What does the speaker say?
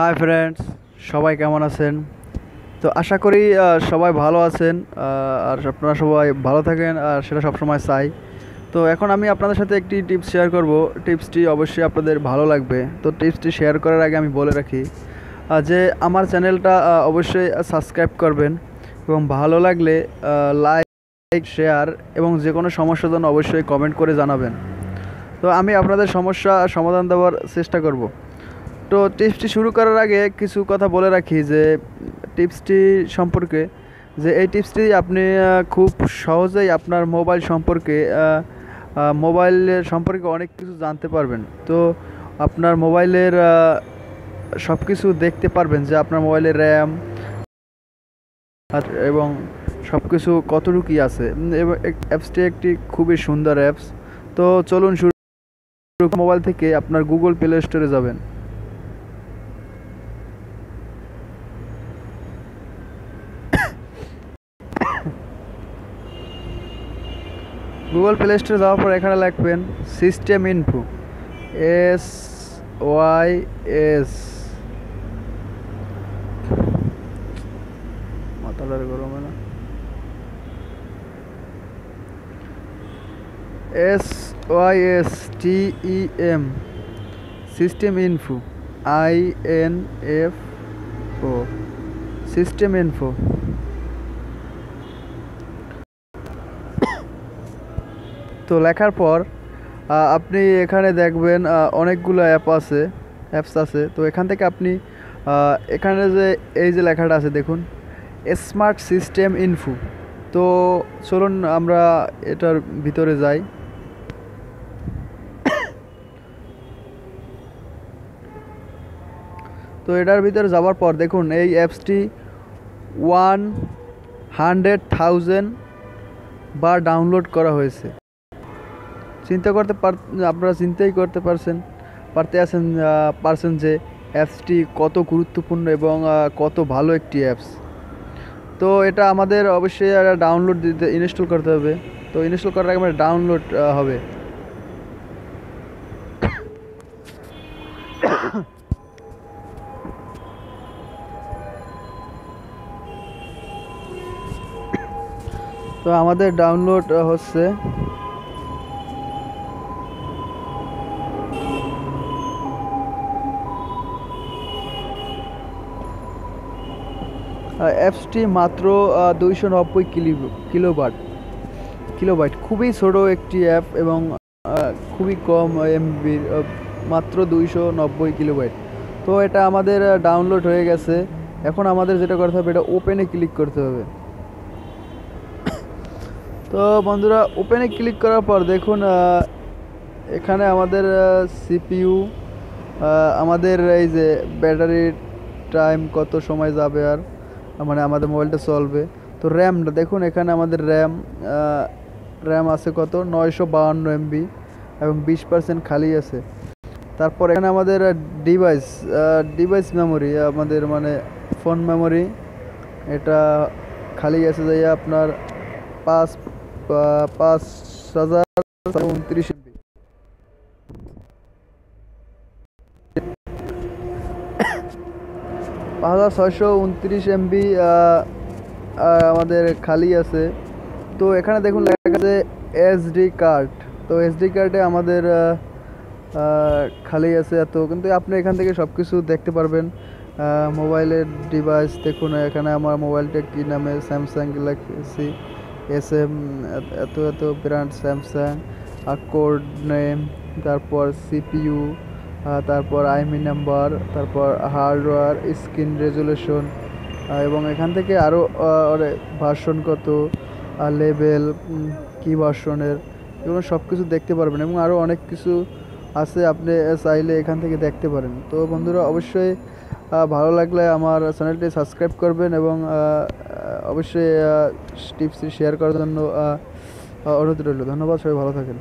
Hi friends, সবাই কেমন আছেন? তো আশা করি সবাই ভালো আছেন। আর আপনারা সবাই ভালো থাকেন, আর সেটা সবসময় চাই। তো এখন আমি আপনাদের সাথে একটি টিপস শেয়ার করব। টিপসটি অবশ্যই আপনাদের ভালো লাগবে। তো টিপসটি শেয়ার করার আগে আমি বলে রাখি যে আমার চ্যানেলটা অবশ্যই সাবস্ক্রাইব করবেন, এবং ভালো লাগলে লাইক, শেয়ার এবং যে কোনো সমস্যার জন্য অবশ্যই কমেন্ট করে জানাবেন। তো আমি আপনাদের সমস্যা সমাধান দেওয়ার চেষ্টা করব। তো টিপসটি শুরু করার আগে কিছু কথা বলে রাখি যে টিপসটি সম্পর্কে, যে এই টিপসটি আপনি খুব সহজেই আপনার মোবাইলের সম্পর্কে অনেক কিছু জানতে পারবেন। তো আপনার মোবাইলের সব কিছু দেখতে পারবেন, যে আপনার মোবাইলের র্যাম এবং সব কিছু কতটুকু আছে। এবং অ্যাপসটি একটি খুবই সুন্দর অ্যাপস। তো চলুন শুরু। মোবাইল থেকে আপনার গুগল প্লে স্টোরে যাবেন। গুগল প্লে স্টোরে যাওয়ার পর এখানে লিখবেন সিস্টেম ইনফো, SYS, মাথাটার গরমে না, SYSTEM, system info, INFO, system info. তো লেখার পর আপনি এখানে দেখবেন অনেকগুলো অ্যাপস আছে। তো এখান থেকে আপনি এখানে যে এই যে লেখাটা আছে দেখুন, স্মার্ট সিস্টেম ইনফো। তো চলুন আমরা এটার ভিতরে যাই। তো এটার ভিতরে যাওয়ার পর দেখুন এই অ্যাপসটি 100,000 বার ডাউনলোড করা হয়েছে। আপনারা চিন্তাই করতে পারছেন যে অ্যাপসটি কত গুরুত্বপূর্ণ এবং কত ভালো একটি অ্যাপস। তো এটা আমাদের অবশ্যই ইনস্টল করতে হবে। তো ইনস্টল করার আগে আমাদের ডাউনলোড হবে। তো আমাদের ডাউনলোড হচ্ছে। অ্যাপসটি মাত্র 290 কিলোবাইট, খুবই ছোট একটি অ্যাপ এবং খুবই কম এমবির, মাত্র 290 কিলোবাইট। তো এটা আমাদের ডাউনলোড হয়ে গেছে। এখন আমাদের যেটা করতে হবে, এটা ওপেনে ক্লিক করতে হবে। তো বন্ধুরা, ওপেনে ক্লিক করার পর দেখুন এখানে আমাদের সিপিইউ, আমাদের এই যে ব্যাটারি টাইম কত সময় যাবে, আর মানে আমাদের মোবাইলটা চলবে। তো র্যামটা দেখুন, এখানে আমাদের র্যাম আছে কত, 952 MB এবং 20% খালি আছে। তারপর এখানে আমাদের ডিভাইস মেমোরি, আমাদের মানে ফোন মেমোরি, এটা খালি আছে যাই আপনার 5,629 MB। 5,629 MB আমাদের খালি আছে। তো এখানে দেখুন লেখা আছে এসডি কার্ড। তো এসডি কার্ডে আমাদের খালি আছে এত, কিন্তু আপনি এখান থেকে সব কিছু দেখতে পারবেন। মোবাইলের ডিভাইস দেখুন, এখানে আমার মোবাইলটা কী নামে, স্যামসাং গ্যালাক্সি SM, এত এত ব্র্যান্ড স্যামসাং, আর কোড নেম, তারপর সিপিইউ, তারপর আইএমই নাম্বার, তারপর হার্ডওয়্যার, স্ক্রিন রেজুলেশন, এবং এখান থেকে আরও ভার্সন কত, লেভেল কী ভার্সনের, এগুলো সব কিছু দেখতে পারবেন। এবং আরও অনেক কিছু আছে, আপনি চাইলে এখান থেকে দেখতে পারেন। তো বন্ধুরা, অবশ্যই ভালো লাগলে আমার চ্যানেলটি সাবস্ক্রাইব করবেন, এবং অবশ্যই টিপসটি শেয়ার করার জন্য অনুরোধ রইল। ধন্যবাদ, সবাই ভালো থাকেন।